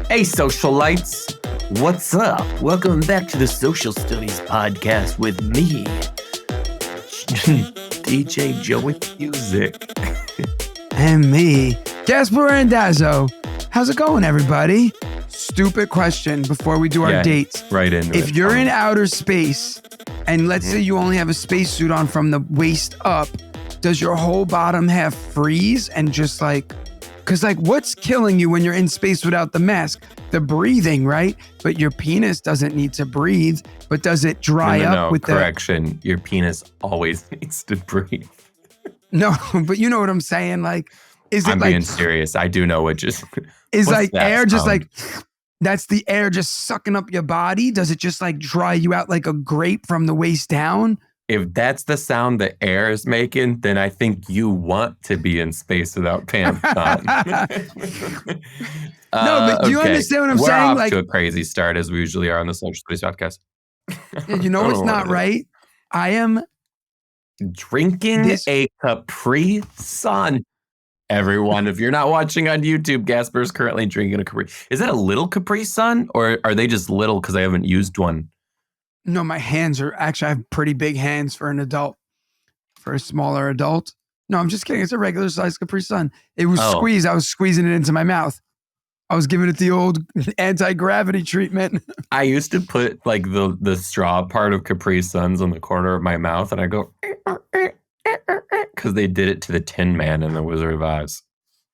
Hey, socialites. What's up? Welcome back to the Social Studies Podcast with me, DJ Joey Music. And me, Gaspare Randazzo. How's it going, everybody? Stupid question before we do our dates. Right into If you're in outer space, and let's say you only have a spacesuit on from the waist up, does your whole bottom half freeze and just like, because like what's killing you when you're in space without the mask? The breathing, right? But your penis doesn't need to breathe, but does it dry up with correction. Your penis always needs to breathe. No, but you know what I'm saying? Like, is it I'm like... being serious. I do know what just... Is like air just like... That's the air just sucking up your body? Does it just like dry you out like a grape from the waist down? If that's the sound the air is making, then I think you want to be in space without pants on. No, but you understand what I'm saying? We're off like to a crazy start as we usually are on the Social Studies Podcast. You know what's not right? I am drinking a Capri Sun. Everyone, if you're not watching on YouTube, Gaspar's currently drinking a Capri. Is that a little Capri Sun, or are they just little because I haven't used one? No, my hands are actually, I have pretty big hands for an adult, for a smaller adult. No, I'm just kidding. It's a regular size Capri Sun. It was squeezed. I was squeezing it into my mouth. I was giving it the old anti-gravity treatment. I used to put like the straw part of Capri Suns on the corner of my mouth, and I go, because they did it to the Tin Man in The Wizard of Oz.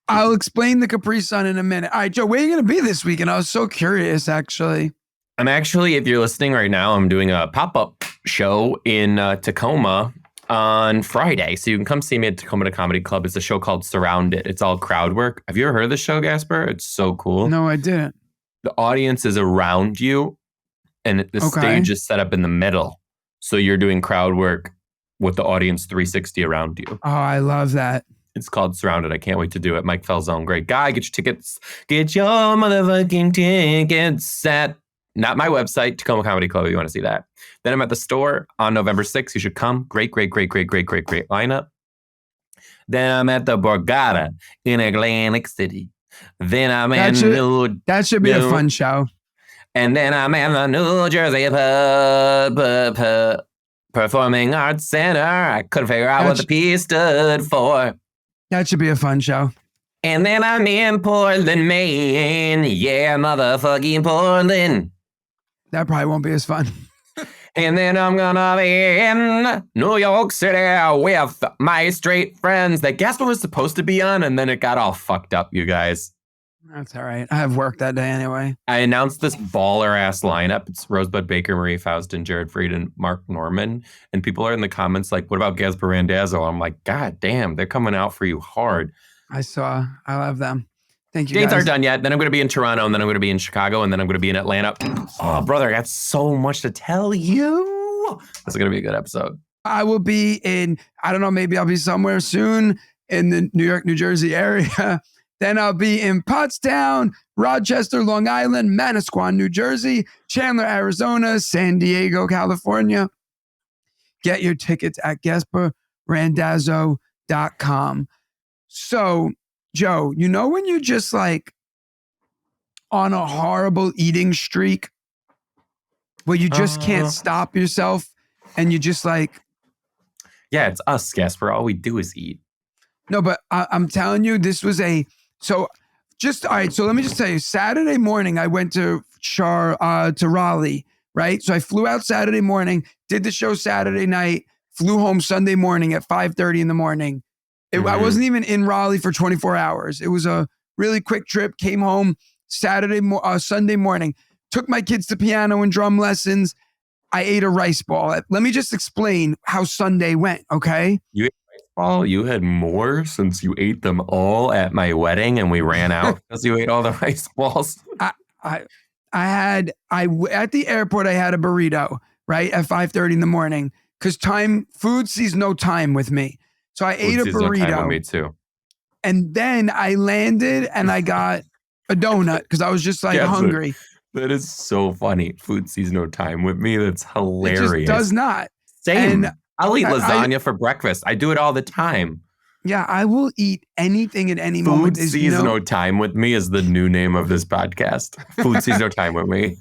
I'll explain the Capri Sun in a minute. All right, Joe, where are you going to be this weekend? I was so curious, actually. I'm actually, if you're listening right now, I'm doing a pop-up show in Tacoma on Friday. So you can come see me at Tacoma Comedy Club. It's a show called Surrounded. It's all crowd work. Have you ever heard of the show, Gaspar? It's so cool. No, I didn't. The audience is around you, and the stage is set up in the middle. So you're doing crowd work with the audience 360 around you. Oh, I love that. It's called Surrounded. I can't wait to do it. Mike Falzone, great guy. Get your tickets. Get your motherfucking tickets at not my website, Tacoma Comedy Club, if you want to see that. Then I'm at the store on November 6th. You should come. Great lineup. Then I'm at the Borgata in Atlantic City. Then I'm that should be a fun show. And then I'm at the New Jersey Performing Arts Center. I couldn't figure out what the P stood for. That should be a fun show. And then I'm in Portland, Maine. Yeah, motherfucking Portland. That probably won't be as fun. And then I'm gonna be in New York City with my straight friends that Gaspar was supposed to be on, and then it got all fucked up, you guys. That's all right. I have work that day anyway. I announced this baller-ass lineup. It's Rosebud Baker, Marie Faustin, Jared Fried, and Mark Norman. And people are in the comments like, what about Gaspare Randazzo? I'm like, God damn, they're coming out for you hard. I love them. Thank you, Dates aren't done yet. Then I'm going to be in Toronto, and then I'm going to be in Chicago, and then I'm going to be in Atlanta. Oh, brother, I got so much to tell you. This is going to be a good episode. I will be in, I don't know, maybe I'll be somewhere soon in the New York, New Jersey area. Then I'll be in Pottstown, Rochester, Long Island, Manasquan, New Jersey, Chandler, Arizona, San Diego, California. Get your tickets at GasparRandazzo.com. So, Joe, you know when you're just like on a horrible eating streak where you just can't stop yourself and you just like... Yeah, it's us, Gaspar. All we do is eat. No, but I'm telling you, this was all right, so let me just tell you, Saturday morning, I went to Raleigh, right? So I flew out Saturday morning, did the show Saturday night, flew home Sunday morning at 5:30 in the morning. I wasn't even in Raleigh for 24 hours. It was a really quick trip, came home Sunday morning, took my kids to piano and drum lessons. I ate a rice ball. Let me just explain how Sunday went, okay? You ate rice ball? You had more since you ate them all at my wedding and we ran out because you ate all the rice balls? At the airport, I had a burrito, right, at 5:30 in the morning because food sees no time with me. So I ate a burrito. No time with me too. And then I landed and I got a donut because I was just like hungry. That is so funny. Food sees no time with me. That's hilarious. It just does not. Same. I'll eat lasagna for breakfast. I do it all the time. Yeah, I will eat anything at any moment. Food There's sees no no time with me is the new name of this podcast. Food sees no time with me.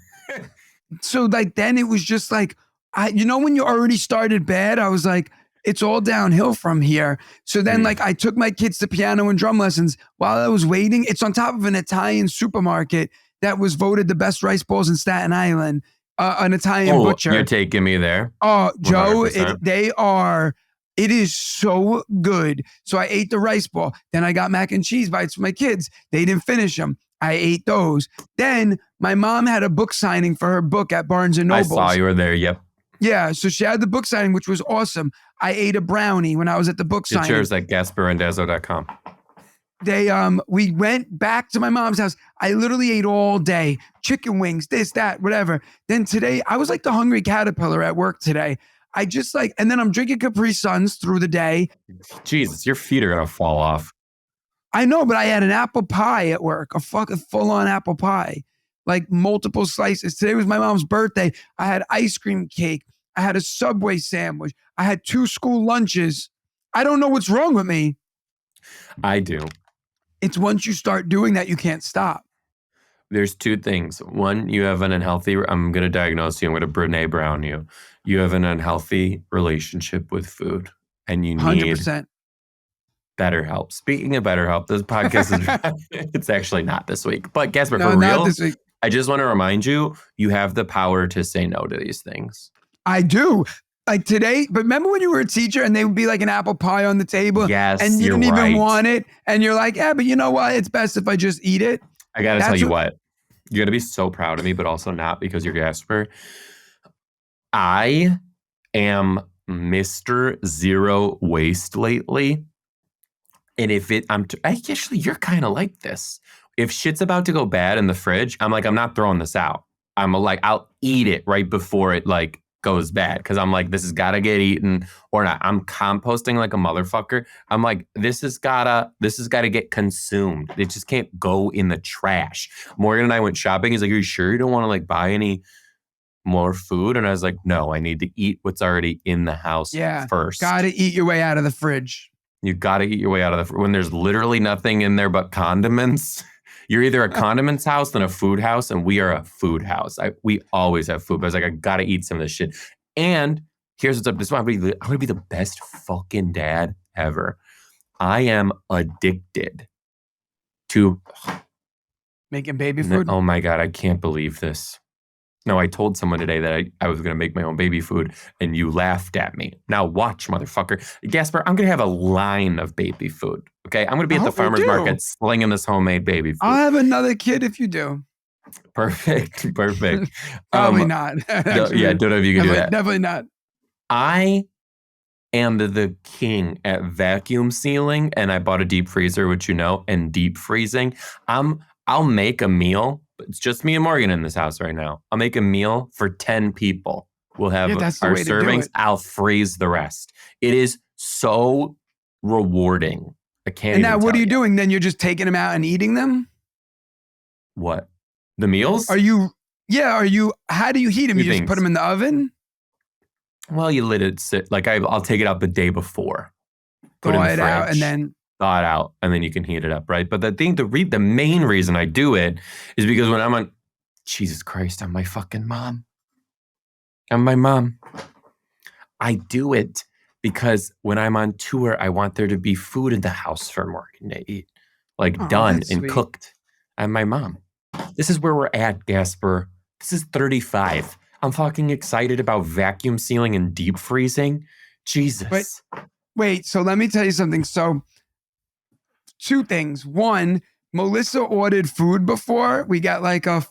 so like then it was just like when you already started bad, I was like, it's all downhill from here. So then like I took my kids to piano and drum lessons while I was waiting. It's on top of an Italian supermarket that was voted the best rice balls in Staten Island, an Italian Oh, butcher. you're taking me there? Oh, Joe, 100%. it is so good. So I ate the rice ball. Then I got mac and cheese bites for my kids. They didn't finish them. I ate those. Then my mom had a book signing for her book at Barnes and I Noble. saw you were there. Yep. Yeah, so she had the book signing, which was awesome. I ate a brownie when I was at the book signing. Get yours at GaspareRandazzo.com. We went back to my mom's house. I literally ate all day. Chicken wings, this, that, whatever. Then today, I was like the hungry caterpillar at work today. I just and then I'm drinking Capri Suns through the day. Jesus, your feet are going to fall off. I know, but I had an apple pie at work, a fucking full-on apple pie, like multiple slices. Today was my mom's birthday. I had ice cream cake. I had a Subway sandwich. I had 2 school lunches. I don't know what's wrong with me. I do. It's once you start doing that, you can't stop. There's 2 things. One, you have an unhealthy, I'm going to diagnose you. I'm going to Brene Brown you. You have an unhealthy relationship with food and you need 100%. BetterHelp. Speaking of BetterHelp, this podcast is, it's actually not this week, but Gaspar, No, for not real, this week. I just want to remind you, you have the power to say no to these things. I do. Like today, but remember when you were a teacher and they would be like an apple pie on the table? Yes, and you didn't right. even want it. And you're like, yeah, but you know what? It's best if I just eat it. I got to tell you what, you're going to be so proud of me, but also not because you're Gaspar. I am Mr. Zero Waste lately. And if actually, you're kind of like this. If shit's about to go bad in the fridge, I'm like, I'm not throwing this out. I'm like, I'll eat it right before it like goes bad. Cause I'm like, this has got to get eaten or not. I'm composting like a motherfucker. I'm like, this has gotta get consumed. It just can't go in the trash. Morgan and I went shopping. He's like, are you sure you don't want to like buy any more food? And I was like, no, I need to eat what's already in the house first. Gotta eat your way out of the fridge. You got to eat your way out of when there's literally nothing in there but condiments. You're either a condiments house than a food house, and we are a food house. We always have food, but I was like, I got to eat some of this shit. And here's what's up. This is why I'm going to be the best fucking dad ever. I am addicted to making baby food. Oh my God, I can't believe this. No, I told someone today that I was going to make my own baby food, and you laughed at me. Now watch, motherfucker. Gaspar, I'm going to have a line of baby food, okay? I'm going to be at the farmer's market slinging this homemade baby food. I'll have another kid if you do. Perfect. Probably not. Actually, don't know if you can do that. Definitely not. I am the king at vacuum sealing, and I bought a deep freezer, which you know, and deep freezing. I'll make a meal. It's just me and Morgan in this house right now. I'll make a meal for 10 people. We'll have our servings. I'll freeze the rest. It is so rewarding. I can't. And now what are you doing? Then you're just taking them out and eating them? What? The meals? How do you heat them? You just put them in the oven? Well, you let it sit. Like I'll take it out the day before. Thaw it out and then thaw it out, and then you can heat it up, right? But the main reason I do it is because when I'm on, Jesus Christ, I'm my fucking mom. I'm my mom. I do it because when I'm on tour, I want there to be food in the house for Morgan to eat, done and sweet. Cooked. I'm my mom. This is where we're at, Gaspar. This is 35. I'm fucking excited about vacuum sealing and deep freezing. Jesus. Wait, so let me tell you something. So 2 things. One, Melissa ordered food before. We got like a,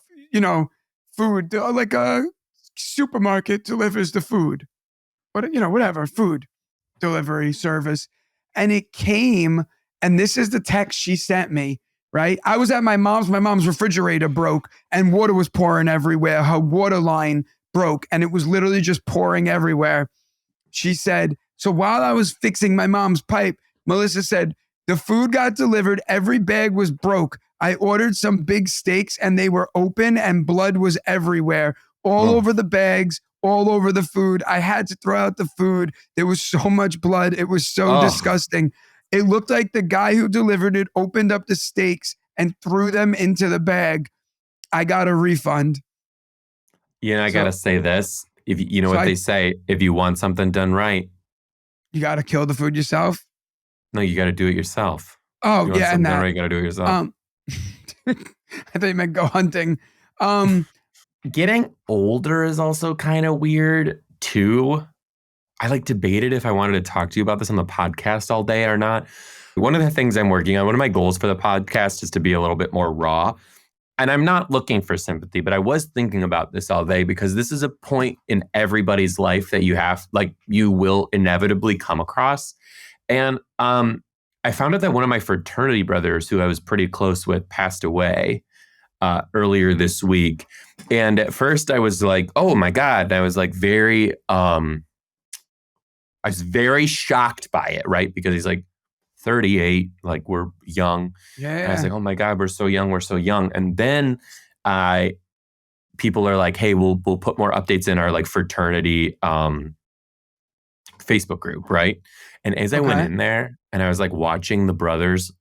food, like a supermarket delivers the food. But, whatever, food delivery service. And it came, and this is the text she sent me, right? I was at my mom's refrigerator broke and water was pouring everywhere. Her water line broke and it was literally just pouring everywhere. She said, so while I was fixing my mom's pipe, Melissa said, the food got delivered. Every bag was broke. I ordered some big steaks and they were open and blood was everywhere, all over the bags, all over the food. I had to throw out the food. There was so much blood. It was so disgusting. It looked like the guy who delivered it opened up the steaks and threw them into the bag. I got a refund. I So, gotta say this. If you know so what I, they say, if you want something done right, you got to kill the food yourself. no, you gotta do it yourself. Oh You want yeah, and something done that. right, you gotta do it yourself. Um, I thought you meant go hunting. Um, Getting older is also kind of weird too. I like debated if I wanted to talk to you about this on the podcast all day or not. One of the things I'm working on, one of my goals for the podcast is to be a little bit more raw. And I'm not looking for sympathy, but I was thinking about this all day because this is a point in everybody's life that you will inevitably come across. And I found out that one of my fraternity brothers, who I was pretty close with, passed away earlier this week. And at first I was like, oh my God. And I was like I was very shocked by it, right? Because he's like 38, like we're young. And I was yeah. like, oh my God, we're so young, we're so young. And then people are like, hey, we'll put more updates in our like fraternity Facebook group, right? And as I went Okay. in there and I was like watching the brothers,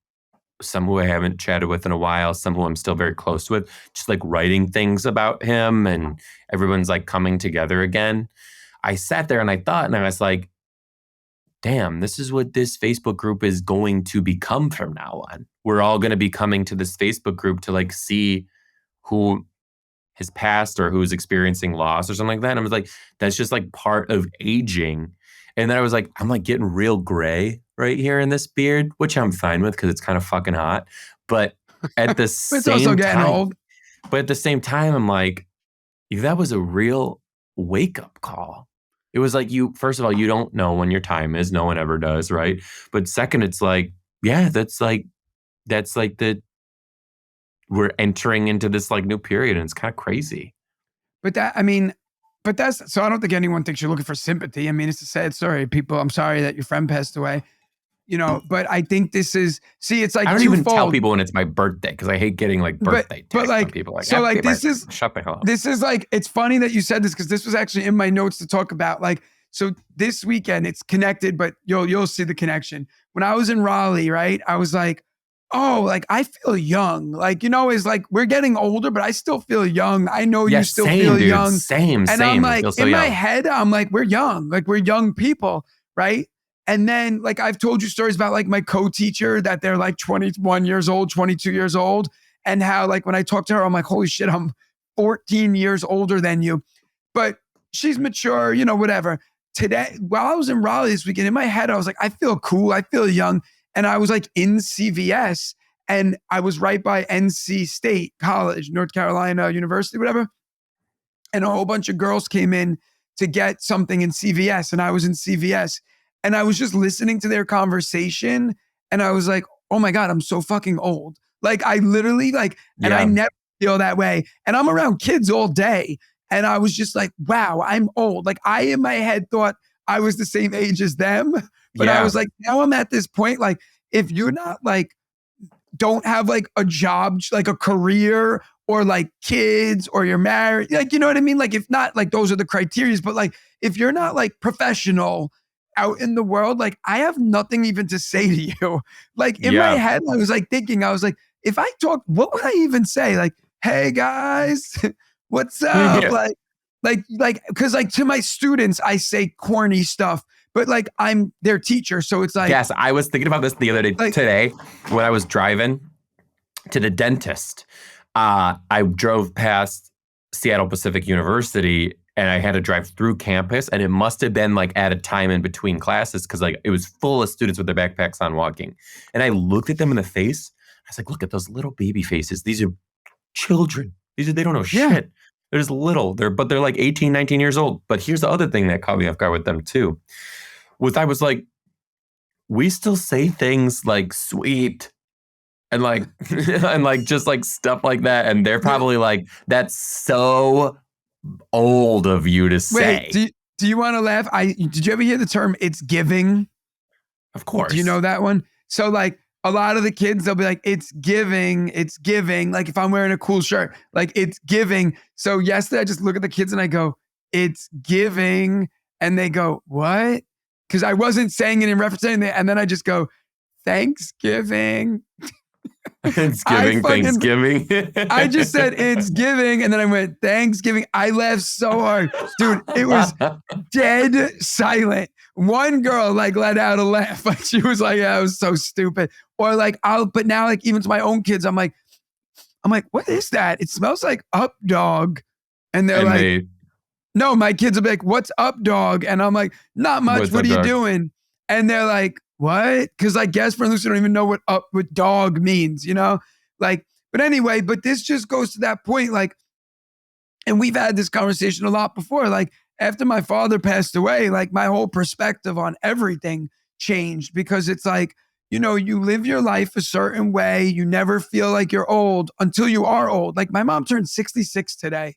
some who I haven't chatted with in a while, some who I'm still very close with, just like writing things about him and everyone's like coming together again. I sat there and I thought, and I was like, damn, this is what this Facebook group is going to become from now on. We're all going to be coming to this Facebook group to like see who has passed or who's experiencing loss or something like that. And I was like, that's just like part of aging. And then I was like, I'm like getting real gray right here in this beard, which I'm fine with because it's kind of fucking hot. But at the But it's also same getting time, old. I'm like, that was a real wake up call. It was like first of all, you don't know when your time is. No one ever does, right? But second, it's like, yeah, that's like we're entering into this like new period and it's kind of crazy. But that, I mean, but that's so. I don't think anyone thinks you're looking for sympathy. I mean, it's a sad story. People, I'm sorry that your friend passed away. But I think this is see. It's I like don't even tell twofold. people when it's my birthday because I hate getting like But birthday but texts from like people like, so happy like this birthday. is Shut the hell up. this is like it's funny that you said this because this was actually in my notes to talk about. Like so this weekend it's connected, but you'll see the connection. When I was in Raleigh, right? I was like, oh, like I feel young. Like is like we're getting older, but I still feel young. I know Yeah, you still feel same, dude. young. Same. And I'm I like, feel so in my young. head, I'm like, we're young. Like we're young people, right? And then like I've told you stories about like my co-teacher that they're like 21 years old, 22 years old. And how like when I talk to her, I'm like, holy shit, I'm 14 years older than you. But she's mature, whatever. Today, while I was in Raleigh this weekend, in my head, I was like, I feel cool. I feel young. And I was like in CVS and I was right by NC State College, North Carolina University, whatever. And a whole bunch of girls came in to get something in CVS. And I was in CVS and I was just listening to their conversation. And I was like, oh my God, I'm so fucking old. Like I literally and I Yeah. never feel that way. And I'm around kids all day. And I was just like, wow, I'm old. Like I in my head thought I was the same age as them. But I Yeah. was like, now I'm at this point, like, if you're not like don't have like a job, like a career or like kids or you're married, like, you know what I mean? Like, if not, like, those are the criteria, but like, if you're not like professional out in the world, like, I have nothing even to say to you. Like, in my Yeah. head, I was like thinking, I was like, if I talk, what would I even say? Like, hey guys, what's up? Yeah. Cause like to my students, I say corny stuff, but like I'm their teacher. So it's like, Yes, I was thinking about this the other day like, today when I was driving to the dentist. I drove past Seattle Pacific University and I had to drive through campus, and it must have been like at a time in between classes because like it was full of students with their backpacks on walking. And I looked at them in the face. I was like, look at those little baby faces. These are children. They don't know yeah. shit. They're just little. They're like 18, 19 years old. But here's the other thing that caught me off guard with them too. I was like, we still say things like sweet and like and like just like stuff like that. And they're probably like, that's so old of you to say. Wait, do you want to laugh? Did you ever hear the term "it's giving"? Of course. Do you know that one? So like a lot of the kids, they'll be like, "It's giving, it's giving." Like if I'm wearing a cool shirt, like it's giving. So yesterday, I just look at the kids and I go, "It's giving," and they go, "What?" Because I wasn't saying it in reference to anything, and then I just go, Thanksgiving. It's I giving fucking, Thanksgiving. I just said it's giving, and then I went Thanksgiving. I laughed so hard, dude. It was dead silent. One girl like let out a laugh, like she was like, "Yeah, it was so stupid." Or like but now like even to my own kids, I'm like, what is that? It smells like Up Dog, and they're And like, they, no, my kids will be like, "What's up, dog?" And I'm like, "Not much. what's What up, are you dog? doing?" And they're like, "What?" Because like Gaspare and Lucy don't even know what up with dog means, you know? Like, but anyway, but this just goes to that point, like, and we've had this conversation a lot before. Like, after my father passed away, like my whole perspective on everything changed because it's like, you live your life a certain way. You never feel like you're old until you are old. Like my mom turned 66 today.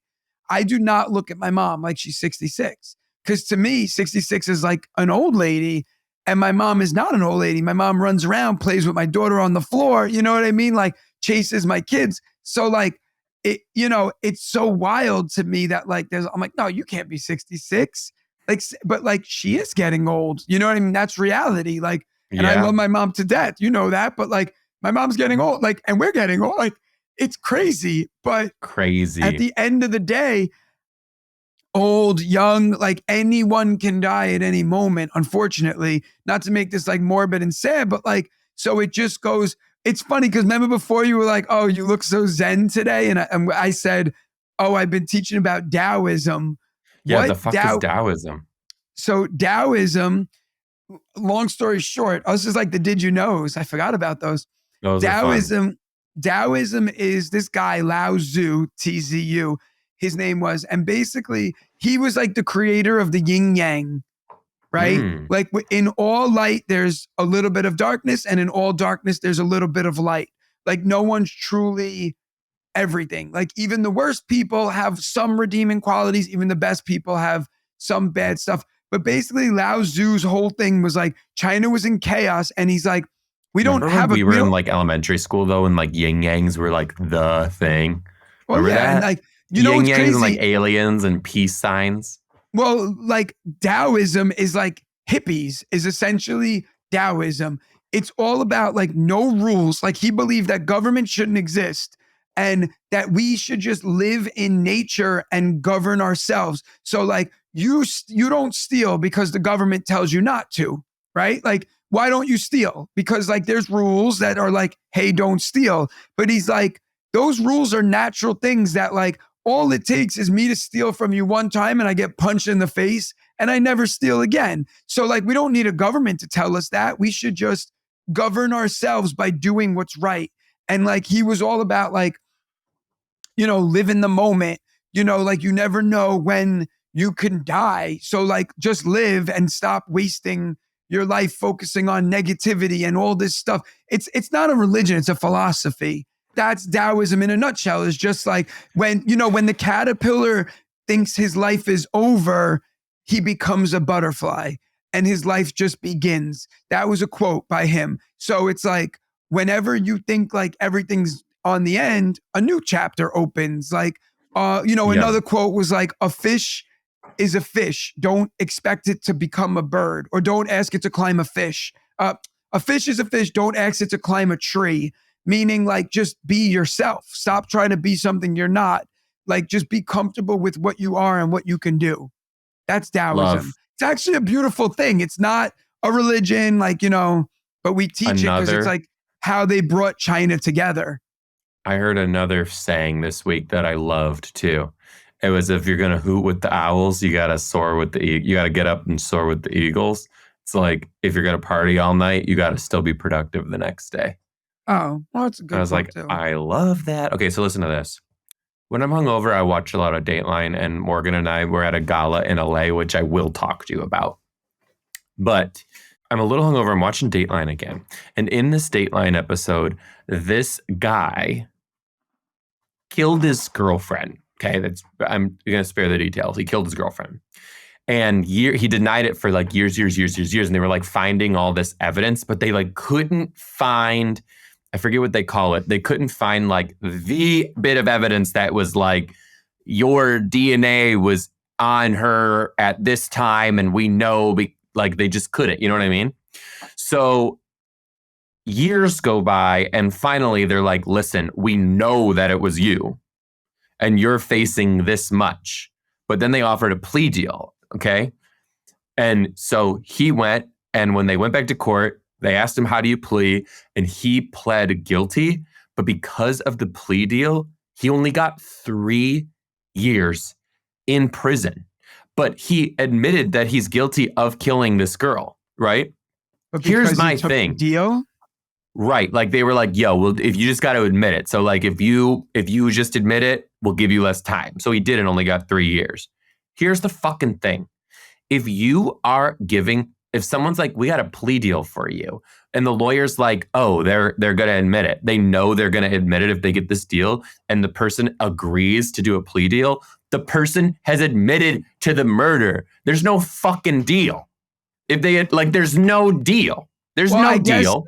I do not look at my mom like she's 66 because to me, 66 is like an old lady. And my mom is not an old lady. My mom runs around, plays with my daughter on the floor. You know what I mean? Like chases my kids. So like, it's so wild to me that like I'm like, no, you can't be 66. Like, but like she is getting old. You know what I mean? That's reality. Like, and I Yeah, love my mom to death. You know that, but like my mom's getting old. Like, and we're getting old. Like, it's crazy. But at crazy. the end of the day, old, young, like anyone can die at any moment, unfortunately. Not to make this like morbid and sad, but like, so it just goes. It's funny because remember before you were like, oh, you look so zen today. And I said, oh, I've been teaching about Daoism. Yeah, the What fuck is Dao? Taoism? So Daoism, long story short, us is like the did you knows. I forgot about those. Those are fun. Daoism, Daoism is this guy, Lao Tzu, TZU, his name was. And basically, he was like the creator of the yin yang, right? Mm. Like in all light, there's a little bit of darkness, and in all darkness, there's a little bit of light. Like no one's truly everything. Like even the worst people have some redeeming qualities, even the best people have some bad stuff. But basically, Lao Tzu's whole thing was like China was in chaos, and he's like, Remember when we were in like elementary school though, and like yin yangs were like the thing? well, Remember yeah, and that? like, Yin what's yangs and like crazy? aliens and peace signs. Well, like Taoism is like hippies, is essentially Taoism. It's all about like no rules. Like he believed that government shouldn't exist and that we should just live in nature and govern ourselves. So like you don't steal because the government tells you not to, right? Like why don't you steal? Because like there's rules that are like, hey, don't steal. But he's like, those rules are natural things that like all it takes is me to steal from you one time and I get punched in the face and I never steal again. So, like, we don't need a government to tell us that. We should just govern ourselves by doing what's right. And, like, he was all about, like, live in the moment, like, you never know when you can die. So, like, just live and stop wasting your life focusing on negativity and all this stuff. It's not a religion, it's a philosophy. That's Taoism in a nutshell. Is just like when the caterpillar thinks his life is over, he becomes a butterfly and his life just begins. That was a quote by him. So it's like whenever you think like everything's on the end, a new chapter opens. Like Yeah. another quote was like a fish is a fish. Don't expect it to become a bird, or don't ask it to climb a fish. A fish is a fish. Don't ask it to climb a tree. Meaning, like, just be yourself. Stop trying to be something you're not. Like, just be comfortable with what you are and what you can do. That's Taoism. Love. It's actually a beautiful thing. It's not a religion, like, but we teach it because it's Another, like how they brought China together. I heard another saying this week that I loved too. It was if you're gonna hoot with the owls, you gotta soar with you gotta get up and soar with the eagles. It's like if you're gonna party all night, you gotta still be productive the next day. Oh, well, it's a And I good was quote, like, too. I love that. Okay, so listen to this. When I'm hungover, I watch a lot of Dateline, and Morgan and I were at a gala in LA, which I will talk to you about. But I'm a little hungover. I'm watching Dateline again. And in this Dateline episode, this guy killed his girlfriend. Okay, I'm gonna spare the details. He killed his girlfriend. And he denied it for like years. And they were like finding all this evidence, but they like couldn't find, I forget what they call it. They couldn't find like the bit of evidence that was like your DNA was on her at this time. And we know, like they just couldn't, you know what I mean? So years go by, and finally they're like, listen, we know that it was you, and you're facing this much. But then they offered a plea deal, okay? And so he went, and when they went back to court, they asked him, how do you plea? And he pled guilty. But because of the plea deal, he only got 3 years in prison. But he admitted that he's guilty of killing this girl, right? But Here's because my he took the thing. deal. Right. Like they were like, yo, well, if you just got to admit it. So like if you just admit it, we'll give you less time. So he did and only got 3 years. Here's the fucking thing. If someone's like, we got a plea deal for you, and the lawyer's like, oh, they're gonna admit it. They know they're gonna admit it if they get this deal, and the person agrees to do a plea deal, the person has admitted to the murder. There's no fucking deal. If they had, like, there's no deal. There's no deal.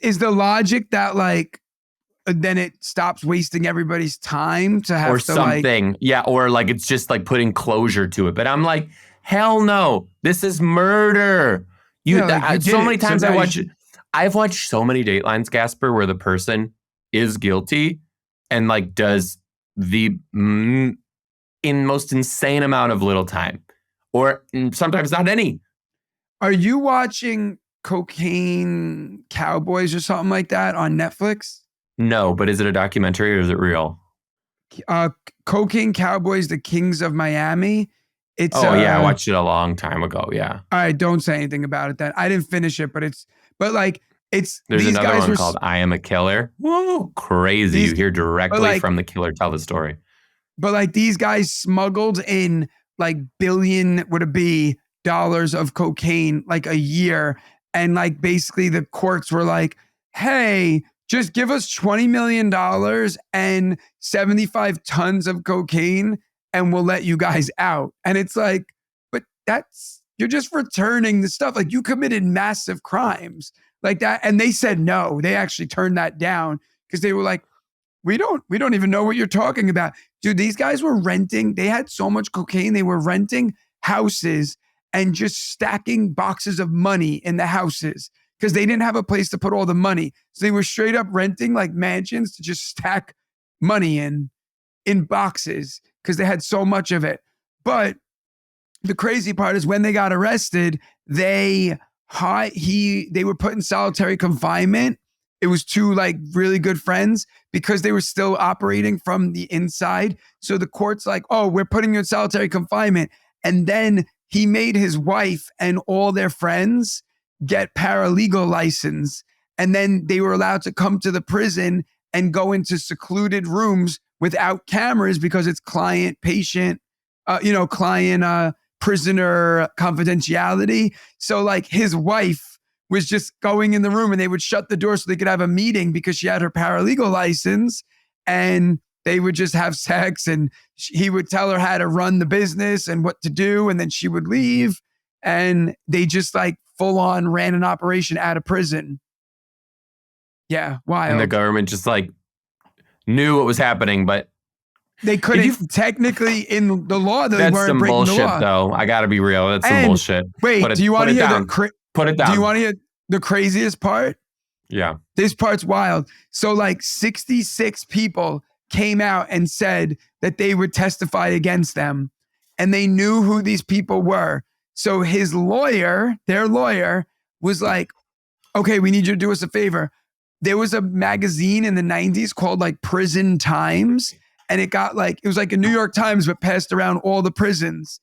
Is the logic that like then it stops wasting everybody's time to have or to something. Yeah, or like it's just like putting closure to it. But I'm like, hell no, this is murder. So many times I've watched so many Datelines, Gaspare, where the person is guilty and like does the in most insane amount of little time, or sometimes not any. Are you watching Cocaine Cowboys or something like that on Netflix? No, but is it a documentary or is it real? Cocaine Cowboys, the Kings of Miami. It's I watched it a long time ago. Yeah. All right, don't say anything about it then. I didn't finish it, but it's There's these another guys one called I Am a Killer. Whoa, crazy. You hear directly from the killer tell the story. But like these guys smuggled in like billion dollars of cocaine like a year. And like basically the courts were like, hey, just give us $20 million and 75 tons of cocaine and we'll let you guys out. And it's like, but you're just returning the stuff. Like you committed massive crimes like that. And they said no. They actually turned that down because they were like, we don't even know what you're talking about. Dude, these guys were renting. They had so much cocaine. They were renting houses and just stacking boxes of money in the houses because they didn't have a place to put all the money. So they were straight up renting like mansions to just stack money in boxes because they had so much of it. But the crazy part is when they got arrested, they were put in solitary confinement. It was two like really good friends because they were still operating from the inside. So the court's like, oh, we're putting you in solitary confinement. And then he made his wife and all their friends get paralegal license. And then they were allowed to come to the prison and go into secluded rooms without cameras because it's client-patient, prisoner confidentiality. So like his wife was just going in the room and they would shut the door so they could have a meeting because she had her paralegal license, and they would just have sex and he would tell her how to run the business and what to do. And then she would leave and they just like full on ran an operation out of prison. Yeah. Wild. And the government just like knew what was happening, but they couldn't technically in the law. They that's weren't some breaking bullshit the law. Though. I gotta be real. That's some bullshit. Wait, do you want to hear Put it down. Do you want to hear the craziest part? Yeah. This part's wild. So like 66 people came out and said that they would testify against them, and they knew who these people were. So his lawyer, their lawyer, was like, okay, we need you to do us a favor. There was a magazine in the 90s called like Prison Times, and it was like a New York Times, but passed around all the prisons.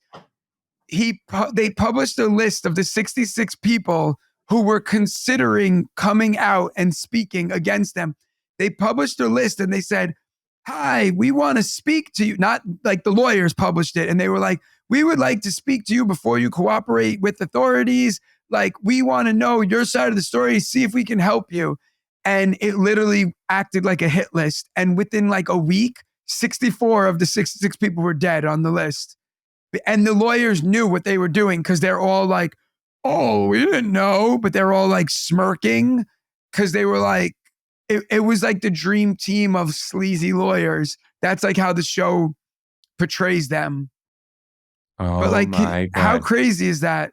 They published a list of the 66 people who were considering coming out and speaking against them. They published a list and they said, hi, we want to speak to you. Not like the lawyers published it. And they were like, we would like to speak to you before you cooperate with authorities. Like, we want to know your side of the story, see if we can help you. And it literally acted like a hit list. And within like a week, 64 of the 66 people were dead on the list. And the lawyers knew what they were doing because they're all like, oh, we didn't know. But they're all like smirking because they were like, it was like the dream team of sleazy lawyers. That's like how the show portrays them. Oh, but like, my God. how crazy is that?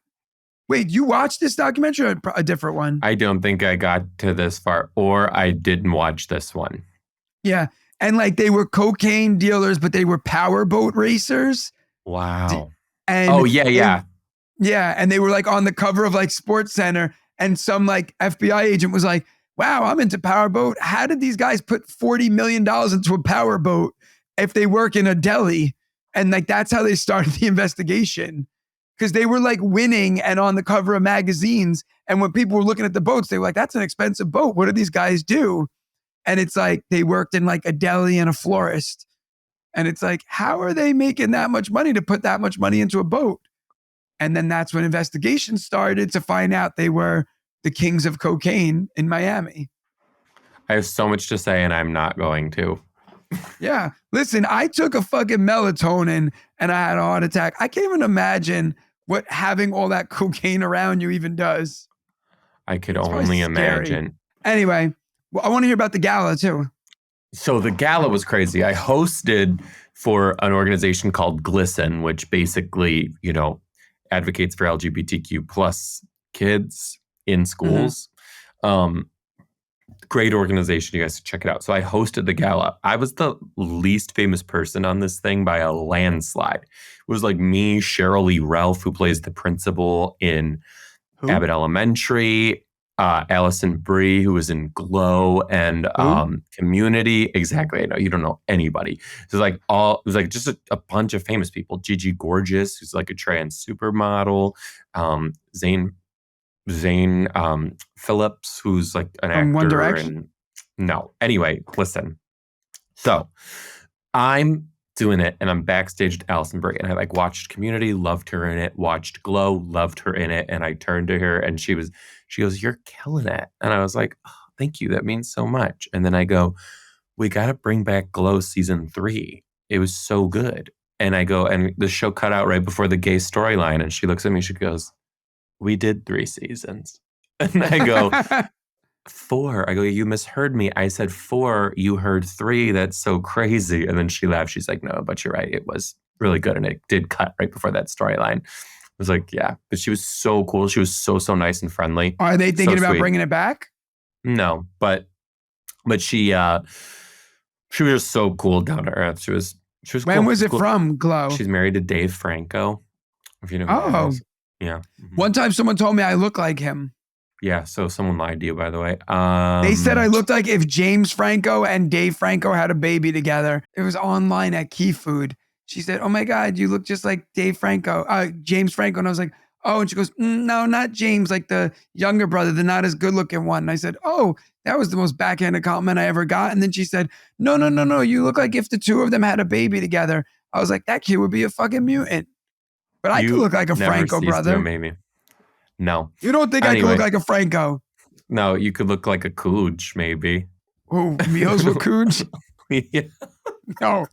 Wait, you watched this documentary or a different one? I don't think I got to this far, or I didn't watch this one. Yeah. And like they were cocaine dealers, but they were powerboat racers. Wow. And Oh, yeah. yeah. And they were like on the cover of like Sports Center. And some like FBI agent was like, wow, I'm into powerboat. How did these guys put $40 million into a powerboat if they work in a deli? And like that's how they started the investigation. Because they were like winning and on the cover of magazines. And when people were looking at the boats, they were like, that's an expensive boat. What do these guys do? And it's like they worked in like a deli and a florist. And it's like, how are they making that much money to put that much money into a boat? And then that's when investigations started to find out they were the kings of cocaine in Miami. I have so much to say and I'm not going to. Yeah. Listen, I took a fucking melatonin and I had a heart attack. I can't even imagine what having all that cocaine around you even does. I could It's only probably scary. imagine. Anyway, well, I want to hear about the gala too. So the gala was crazy. I hosted for an organization called Glisten, which basically, advocates for LGBTQ plus kids in schools. Great organization. You guys should check it out. So I hosted the gala. I was the least famous person on this thing by a landslide. It was like me, Cheryl Lee Ralph, who plays the principal in Abbott Elementary, Allison Brie, who was in Glow and Community. Exactly. I know you don't know anybody. It was like just a bunch of famous people. Gigi Gorgeous, who's like a trans supermodel. Zane Phillips, who's like an actor. One Direction? No. Anyway, listen. So I'm doing it and I'm backstage at Allison Brie and I like watched Community, loved her in it, watched Glow, loved her in it. And I turned to her and she goes, you're killing it. And I was like, oh, thank you. That means so much. And then I go, we got to bring back Glow season 3. It was so good. And I go, and the show cut out right before the gay storyline. And she looks at me, she goes, we did 3 seasons. And I go, 4. I go, you misheard me. I said 4. You heard 3. That's so crazy. And then she laughed. She's like, no, but you're right. It was really good. And it did cut right before that storyline. I was like, yeah. But she was so cool. She was so nice and friendly. Are they thinking about bringing it back? No, but she was just so cool, down to earth. She was When cool. was it cool. from, Glow? She's married to Dave Franco. If you know who that is. Yeah. Mm-hmm. One time someone told me I look like him. Yeah, so someone lied to you, by the way. They said I looked like if James Franco and Dave Franco had a baby together. It was online at Key Food. She said, oh my God, you look just like James Franco. And I was like, oh, and she goes, no, not James, like the younger brother, the not as good looking one. And I said, oh, that was the most backhanded compliment I ever got. And then she said, no, you look like if the two of them had a baby together. I was like, that kid would be a fucking mutant. But I could look like a Franco brother. Maybe. No. You don't think I could look like a Franco? No, you could look like a Cooge, maybe. Oh, Meals with Cooge? Yeah. No.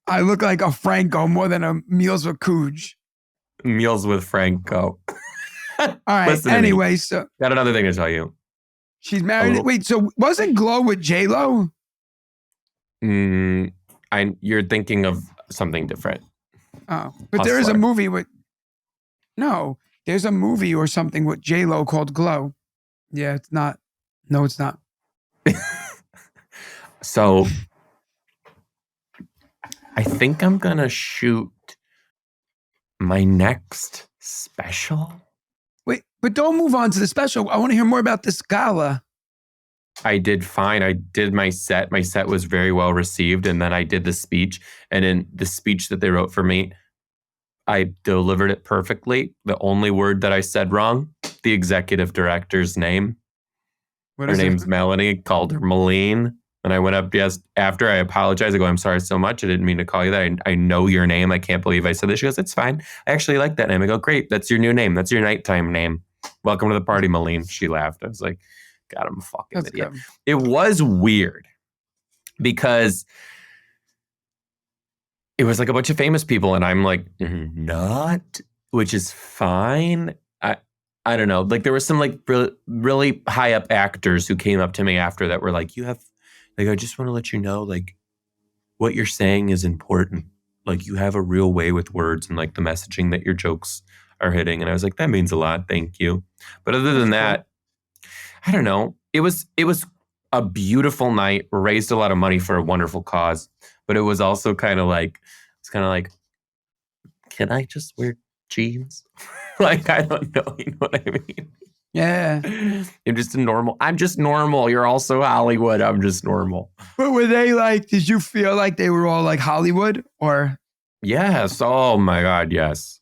I look like a Franco more than a Meals with Cooge. Meals with Franco. All right. Anyway, so got another thing to tell you. She's married. Wait, so wasn't Glow with J-Lo? You're thinking of something different. Oh, but there is a movie with. No, there's a movie or something with J-Lo called Glow. Yeah, it's not. No, it's not. So I think I'm going to shoot my next special. Wait, but don't move on to the special. I want to hear more about this gala. I did fine. I did my set. My set was very well received. And then I did the speech. And in the speech that they wrote for me, I delivered it perfectly. The only word that I said wrong, the executive director's name. Her name's Melanie. Called her Malene. And I went up after I apologized. I go, I'm sorry so much. I didn't mean to call you that. I know your name. I can't believe I said this. She goes, it's fine. I actually like that name. I go, great. That's your new name. That's your nighttime name. Welcome to the party, Malene. She laughed. I was like, God, I'm a fucking idiot. Good. It was weird because it was like a bunch of famous people. And I'm like, not, which is fine. I don't know. Like there were some like really high up actors who came up to me after that were like, I just want to let you know, like what you're saying is important. like, you have a real way with words and like the messaging that your jokes are hitting. And I was like, that means a lot. Thank you. But other than that, I don't know. It was a beautiful night, raised a lot of money for a wonderful cause. But it was also kind of like, can I just wear jeans? Like, I don't know. You know what I mean? Yeah. I'm just normal. You're also Hollywood. I'm just normal. But were they like, did you feel like they were all like Hollywood or? Yes. Oh my God. Yes.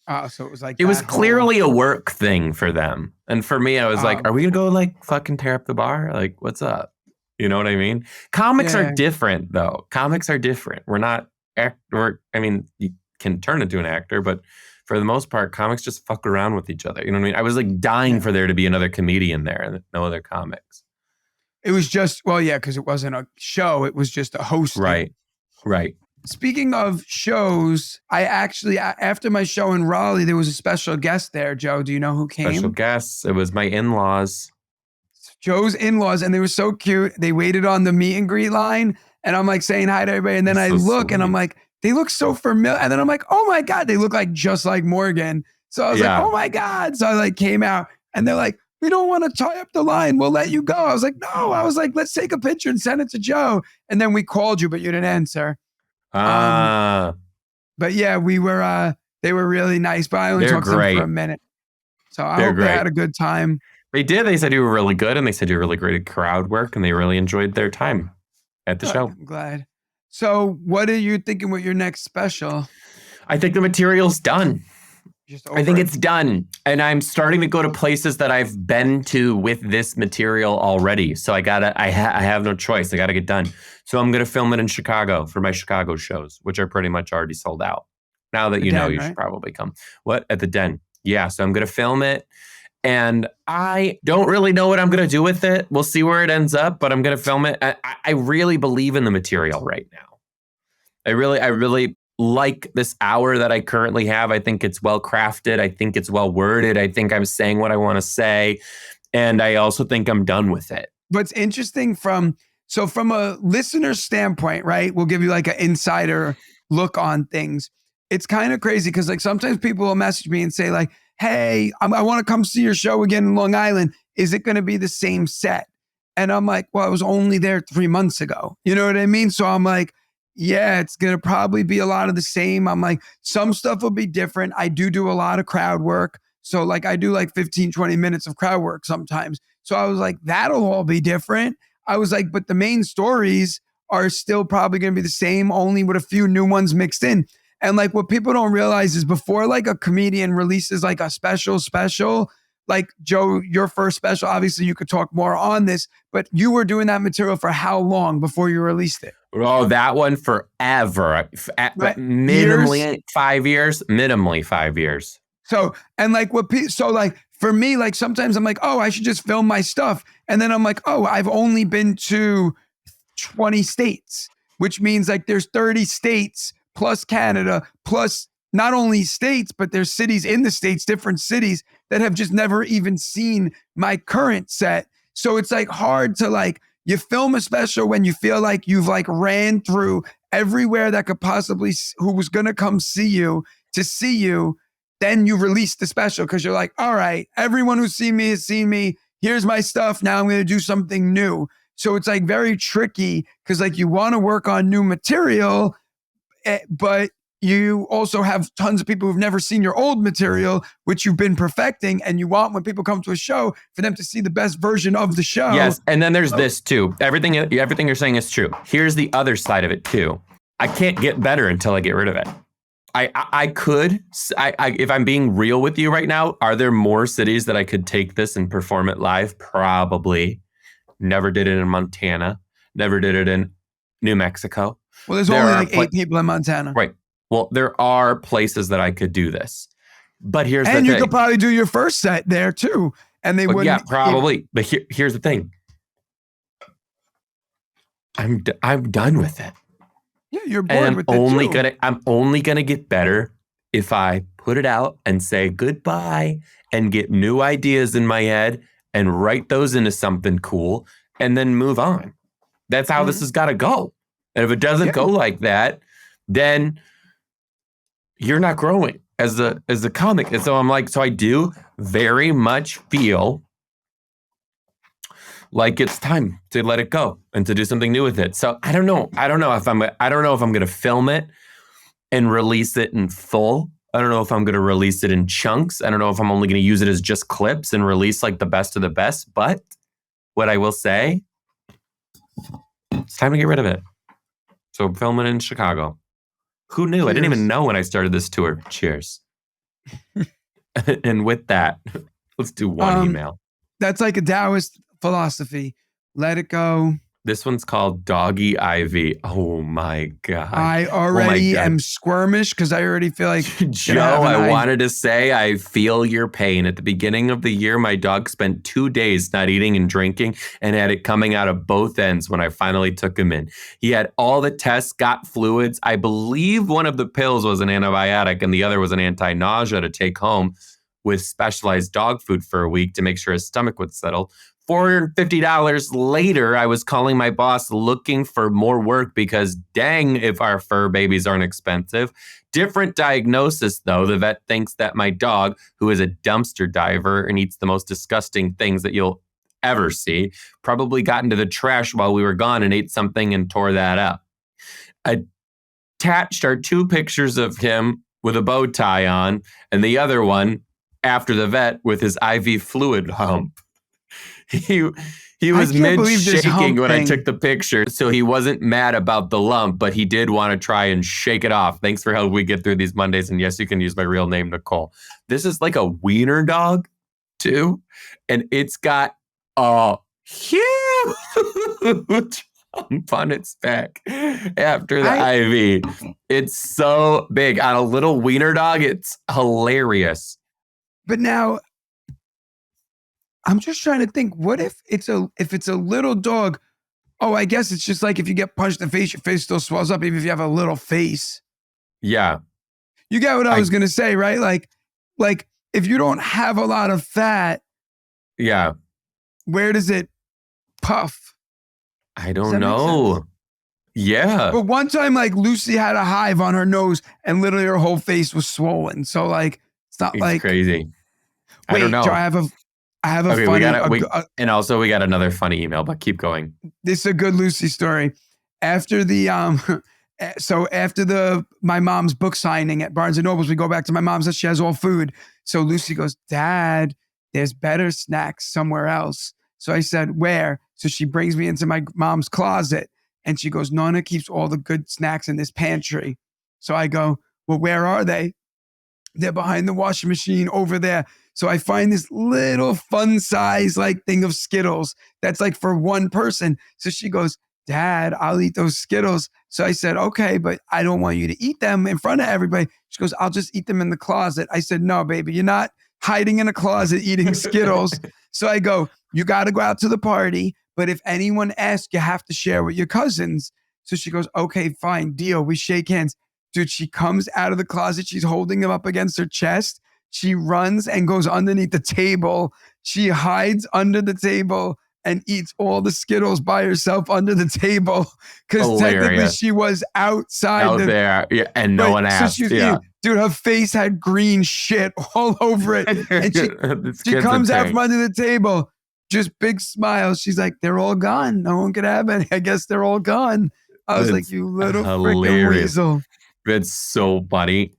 Oh, so it was like it was clearly a work thing for them. And for me, I was like, are we gonna go like fucking tear up the bar? Like, what's up? You know what I mean? Comics are different though. Comics are different. We're not you can turn into an actor, but for the most part, comics just fuck around with each other. You know what I mean? I was like dying for there to be another comedian there and no other comics. It was just, because it wasn't a show. It was just a host. Right. Speaking of shows, I actually, after my show in Raleigh, there was a special guest there. Joe, do you know who came? Special guests. It was my in-laws. Joe's in-laws, and they were so cute. They waited on the meet and greet line, and I'm like saying hi to everybody. And then I look, and I'm like, they look so familiar. And then I'm like, oh my God, they look like just like Morgan. So I was like, oh my God. So I like came out, and they're like, we don't want to tie up the line. We'll let you go. I was like, no. I was like, let's take a picture and send it to Joe. And then we called you, but you didn't answer. But yeah, we were, they were really nice, but I only talked to them for a minute. So I hope they had a good time. They did. They said you were really good, and they said you were really great at crowd work, and they really enjoyed their time at the show. I'm glad. So what are you thinking with your next special? I think the material's done. I think it's done. And I'm starting to go to places that I've been to with this material already. So I have no choice. I got to get done. So I'm going to film it in Chicago for my Chicago shows, which are pretty much already sold out. Now that you know, you should probably come. What? At the Den. Yeah. So I'm going to film it. And I don't really know what I'm going to do with it. We'll see where it ends up, but I'm going to film it. I really believe in the material right now. I really like this hour that I currently have. I think it's well crafted. I think it's well worded. I think I'm saying what I want to say. And I also think I'm done with it. What's interesting from a listener standpoint, right? We'll give you like an insider look on things. It's kind of crazy because like sometimes people will message me and say like, hey, I want to come see your show again in Long Island. Is it going to be the same set? And I'm like, well, I was only there 3 months ago. You know what I mean? So I'm like, yeah, it's going to probably be a lot of the same. I'm like, some stuff will be different. I do a lot of crowd work. So like I do like 15, 20 minutes of crowd work sometimes. So I was like, that'll all be different. I was like, but the main stories are still probably going to be the same, only with a few new ones mixed in. And like what people don't realize is before like a comedian releases like a special, like Joe, your first special, obviously you could talk more on this, but you were doing that material for how long before you released it? Oh, that one forever. Minimally 5 years. Minimally 5 years. So, and like so like for me, like sometimes I'm like, oh, I should just film my stuff. And then I'm like, oh, I've only been to 20 states, which means like there's 30 states plus Canada, plus not only states, but there's cities in the states, different cities that have just never even seen my current set. So it's like hard to like, you film a special when you feel like you've like ran through everywhere that could possibly, who was going to come see you to see you. Then you release the special because you're like, all right, everyone who's seen me has seen me. Here's my stuff. Now I'm going to do something new. So it's like very tricky because like you want to work on new material, but you also have tons of people who've never seen your old material, which you've been perfecting. And you want when people come to a show for them to see the best version of the show. Yes. And then there's this too. Everything you're saying is true. Here's the other side of it too. I can't get better until I get rid of it. I could, if I'm being real with you right now, are there more cities that I could take this and perform it live? Probably. Never did it in Montana. Never did it in New Mexico. Well, there's only like 8 people in Montana. Right. Well, there are places that I could do this. But here's the thing. And you could probably do your first set there too. And they wouldn't. Yeah, probably. But here's the thing. I'm done with it. Yeah, you're bored with it. I'm only gonna get better if I put it out and say goodbye and get new ideas in my head and write those into something cool and then move on. That's how this has got to go. And if it doesn't go like that, then you're not growing as a comic. And so I'm like, so I do very much feel like it's time to let it go and to do something new with it. So I don't know if I'm going to film it and release it in full. I don't know if I'm going to release it in chunks. I don't know if I'm only going to use it as just clips and release like the best of the best. But what I will say, it's time to get rid of it. So I'm filming in Chicago. Who knew? Cheers. I didn't even know when I started this tour. Cheers. And with that, let's do one email. That's like a Taoist philosophy. Let it go. This one's called Doggy Ivy. Oh my God. I already am squirmish because I already feel like Joe, I wanted to say I feel your pain. At the beginning of the year, my dog spent 2 days not eating and drinking and had it coming out of both ends when I finally took him in. He had all the tests, got fluids. I believe one of the pills was an antibiotic and the other was an anti-nausea to take home with specialized dog food for a week to make sure his stomach would settle. $450 later, I was calling my boss looking for more work because dang if our fur babies aren't expensive. Different diagnosis, though. The vet thinks that my dog, who is a dumpster diver and eats the most disgusting things that you'll ever see, probably got into the trash while we were gone and ate something and tore that up. Attached are 2 pictures of him with a bow tie on and the other one after the vet with his IV fluid hump. He was mid-shaking when I took the picture, so he wasn't mad about the lump, but he did want to try and shake it off. Thanks for helping we get through these Mondays, and yes, you can use my real name, Nicole. This is like a wiener dog, too, and it's got a huge hump on its back after the IV. It's so big. On a little wiener dog, it's hilarious. But now, I'm just trying to think, what if it's a little dog? Oh, I guess it's just like if you get punched in the face, your face still swells up, even if you have a little face. Yeah. You get what I was going to say, right? Like if you don't have a lot of fat. Yeah. Where does it puff? I don't know. Yeah. But one time, like Lucy had a hive on her nose and literally her whole face was swollen. So like, it's not like crazy. Wait, I don't know. Joe, I have a funny, and also we got another funny email, but keep going. This is a good Lucy story. After the my mom's book signing at Barnes and Nobles, we go back to my mom's. She has all food. So Lucy goes, Dad, there's better snacks somewhere else. So I said, where? So she brings me into my mom's closet and she goes, Nonna keeps all the good snacks in this pantry. So I go, well, where are they? They're behind the washing machine over there. So I find this little fun size like thing of Skittles that's like for one person. So she goes, Dad, I'll eat those Skittles. So I said, okay, but I don't want you to eat them in front of everybody. She goes, I'll just eat them in the closet. I said, no, baby, you're not hiding in a closet eating Skittles. So I go, you got to go out to the party. But if anyone asks, you have to share with your cousins. So she goes, okay, fine, deal. We shake hands. Dude, she comes out of the closet. She's holding him up against her chest. She runs and goes underneath the table. She hides under the table and eats all the Skittles by herself under the table. Because technically she was outside there. Yeah, and no one asked. So dude, her face had green shit all over it. And she comes out from under the table, just big smile. She's like, they're all gone. No one could have any. I guess they're all gone. I was like, you little freaking weasel. It's so funny.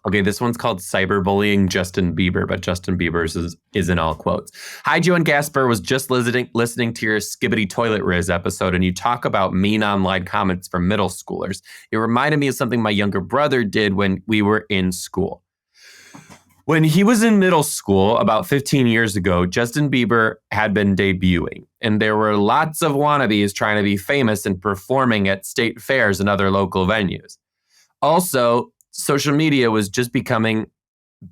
Okay, this one's called Cyberbullying Justin Bieber, but Justin Bieber's is in all quotes. Hi, Joe and Gaspare. Was just listening to your Skibbity Toilet Riz episode, and you talk about mean online comments from middle schoolers. It reminded me of something my younger brother did when we were in school. When he was in middle school about 15 years ago, Justin Bieber had been debuting, and there were lots of wannabes trying to be famous and performing at state fairs and other local venues. Also, social media was just becoming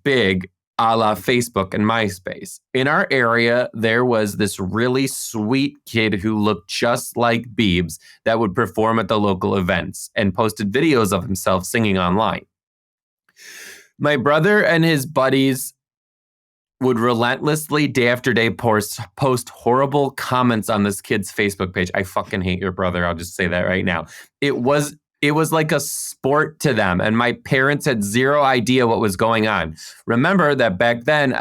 big, a la Facebook and MySpace. In our area, there was this really sweet kid who looked just like Biebs that would perform at the local events and posted videos of himself singing online. My brother and his buddies would relentlessly, day after day, post horrible comments on this kid's Facebook page. I fucking hate your brother. I'll just say that right now. It It was like a sport to them. And my parents had zero idea what was going on. Remember that back then,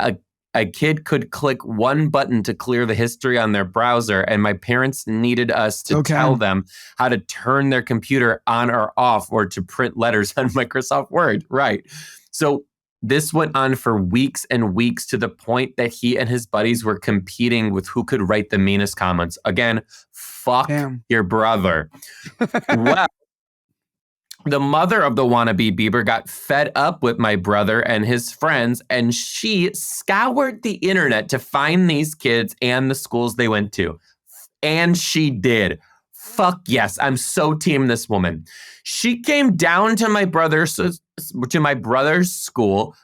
a kid could click one button to clear the history on their browser. And my parents needed us to tell them how to turn their computer on or off or to print letters on Microsoft Word. Right. So this went on for weeks and weeks to the point that he and his buddies were competing with who could write the meanest comments. Again, fuck your brother. Well, the mother of the wannabe Bieber got fed up with my brother and his friends, and she scoured the internet to find these kids and the schools they went to. And she did. Fuck yes, I'm so team this woman. She came down to my brother's school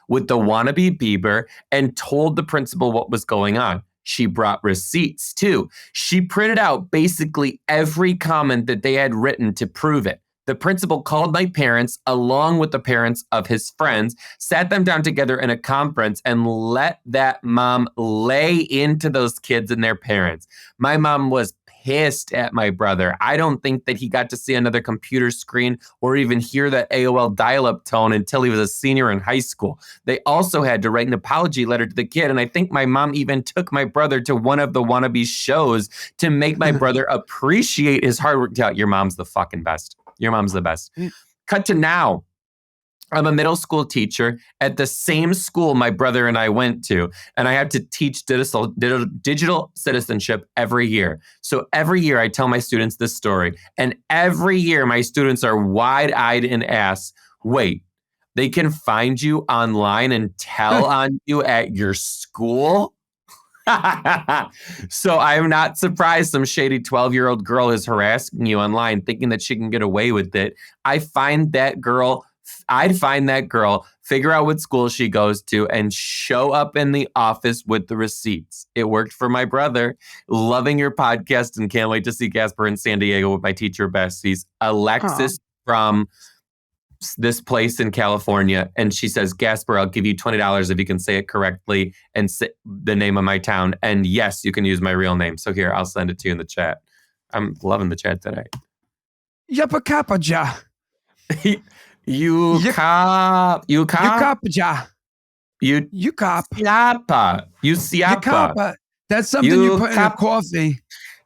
with the wannabe Bieber and told the principal what was going on. She brought receipts too. She printed out basically every comment that they had written to prove it. The principal called my parents along with the parents of his friends, sat them down together in a conference and let that mom lay into those kids and their parents. My mom was pissed at my brother. I don't think that he got to see another computer screen or even hear that AOL dial-up tone until he was a senior in high school. They also had to write an apology letter to the kid, and I think my mom even took my brother to one of the wannabe shows to make my brother appreciate his hard work. Yeah, your mom's the fucking best. Your mom's the best. Cut to now. I'm a middle school teacher at the same school my brother and I went to, and I have to teach digital citizenship every year. So every year I tell my students this story, and every year my students are wide-eyed and ask, wait, they can find you online and tell on you at your school? So I'm not surprised some shady 12-year-old girl is harassing you online thinking that she can get away with it. I'd find that girl, figure out what school she goes to, and show up in the office with the receipts. It worked for my brother. Loving your podcast and can't wait to see Gaspare in San Diego with my teacher besties. Alexis from this place in California, and she says, Gaspare, I'll give you $20 if you can say it correctly and say the name of my town. And yes, you can use my real name. So here, I'll send it to you in the chat. I'm loving the chat today. Yapakapaja. You cop. Yukapaja. You cop. Siapa. You siapa. That's something you put in a coffee.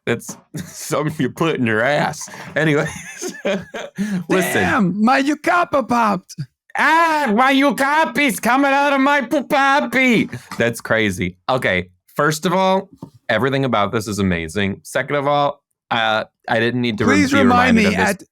That's something you put in your ass. Anyways, listen. Damn, my yukapa popped. My yukapi's coming out of my pupapi. That's crazy. Okay, first of all, everything about this is amazing. Second of all, I didn't need to. Please remind me at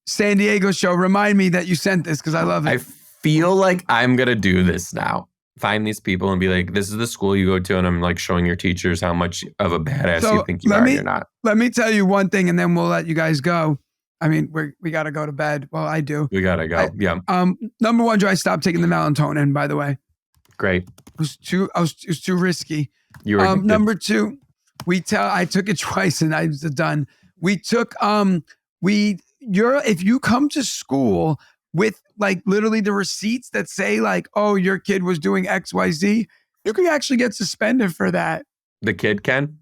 San Diego show. Remind me that you sent this because I love it. I feel like I'm gonna do this now. Find these people and be like, this is the school you go to, and I'm like showing your teachers how much of a badass you think you are or not. Let me tell you one thing, and then we'll let you guys go. I mean, we got to go to bed. Well, I do. We got to go. Yeah. Number one, I stopped taking the melatonin, by the way. Great. It was too risky. You were number two, I took it twice and I was done. We took, if you come to school with like literally the receipts that say like, oh, your kid was doing XYZ, you can actually get suspended for that. The kid can?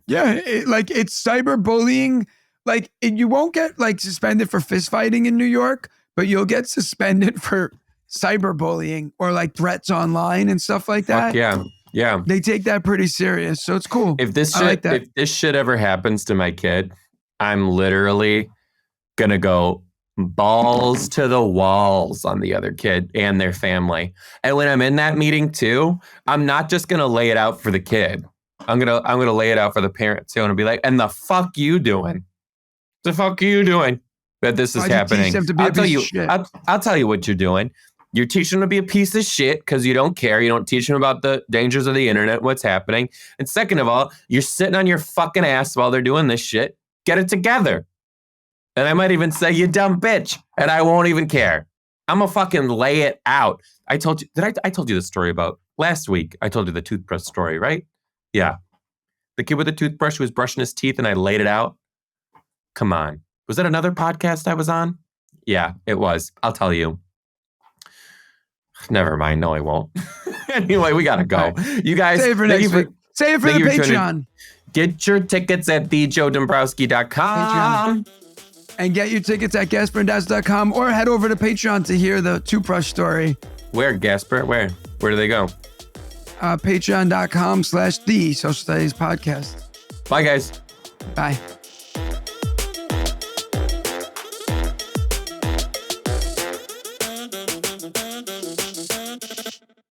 Yeah. It's cyberbullying. Like you won't get like suspended for fist fighting in New York, but you'll get suspended for cyberbullying or like threats online and stuff like that. Fuck yeah. Yeah. They take that pretty serious. So it's cool. If this shit ever happens to my kid, I'm literally going to go balls to the walls on the other kid and their family. And when I'm in that meeting too, I'm not just going to lay it out for the kid. I'm going to lay it out for the parents too. And I'll be like, and the fuck you doing? The fuck are you doing that this is happening? I'll tell you what you're doing. You're teaching them to be a piece of shit because you don't care. You don't teach them about the dangers of the internet, what's happening. And second of all, you're sitting on your fucking ass while they're doing this shit. Get it together. And I might even say, you dumb bitch. And I won't even care. I'm going to fucking lay it out. I told you, I told you the story about last week. I told you the toothbrush story, right? Yeah. The kid with the toothbrush who was brushing his teeth and I laid it out. Come on. Was that another podcast I was on? Yeah, it was. I'll tell you. Never mind. No, I won't. Anyway, we got to go. Right. You guys. Save it for the Patreon. Get your tickets at thejoedombrowski.com. And get your tickets at GaspareRandazzo.com or head over to Patreon to hear the toothbrush story. Where, Gaspar? Where do they go? Patreon.com/the Social Studies Podcast. Bye, guys. Bye.